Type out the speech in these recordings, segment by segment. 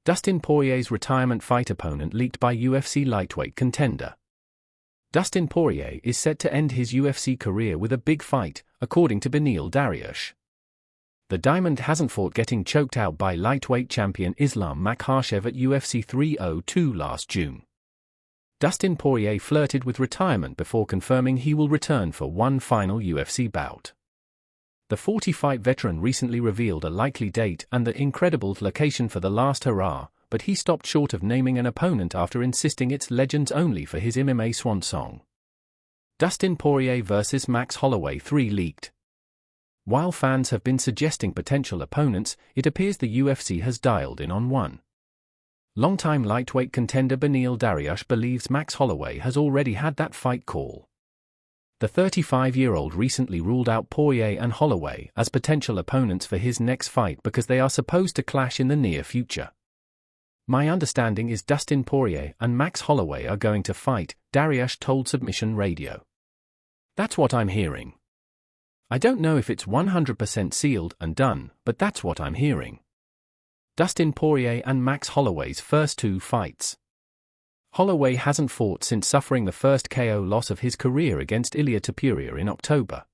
Dustin Poirier's retirement fight opponent leaked by UFC lightweight contender. Dustin Poirier is set to end his UFC career with a big fight, according to Beneil Dariush. The Diamond hasn't fought getting choked out by lightweight champion Islam Makhachev at UFC 302 last June. Dustin Poirier flirted with retirement before confirming he will return for one final UFC bout. The 40-fight veteran recently revealed a likely date and the incredible location for the last hurrah, but he stopped short of naming an opponent after insisting it's legends only for his MMA swan song. Dustin Poirier vs. Max Holloway 3 leaked. While fans have been suggesting potential opponents, it appears the UFC has dialed in on one. Longtime lightweight contender Beneil Dariush believes Max Holloway has already had that fight call. The 35-year-old recently ruled out Poirier and Holloway as potential opponents for his next fight because they are supposed to clash in the near future. "My understanding is Dustin Poirier and Max Holloway are going to fight," Dariush told Submission Radio. "That's what I'm hearing. I don't know if it's 100% sealed and done, but that's what I'm hearing." Dustin Poirier and Max Holloway's first two fights. Holloway hasn't fought since suffering the first KO loss of his career against Ilia Topuria in October.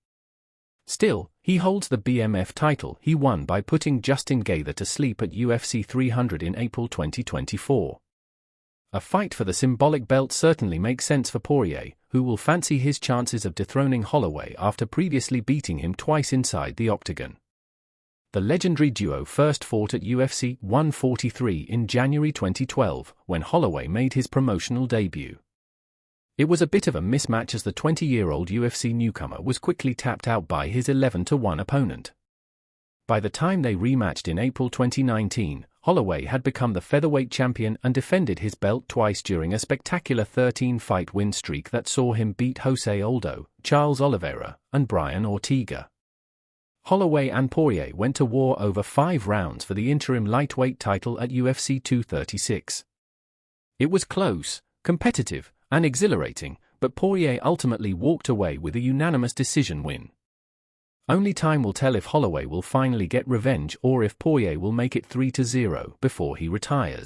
Still, he holds the BMF title he won by putting Justin Gaethje to sleep at UFC 300 in April 2024. A fight for the symbolic belt certainly makes sense for Poirier, who will fancy his chances of dethroning Holloway after previously beating him twice inside the octagon. The legendary duo first fought at UFC 143 in January 2012, when Holloway made his promotional debut. It was a bit of a mismatch as the 20-year-old UFC newcomer was quickly tapped out by his 11-1 opponent. By the time they rematched in April 2019, Holloway had become the featherweight champion and defended his belt twice during a spectacular 13-fight win streak that saw him beat Jose Aldo, Charles Oliveira, and Brian Ortega. Holloway and Poirier went to war over 5 rounds for the interim lightweight title at UFC 236. It was close, competitive, and exhilarating, but Poirier ultimately walked away with a unanimous decision win. Only time will tell if Holloway will finally get revenge or if Poirier will make it 3-0 before he retires.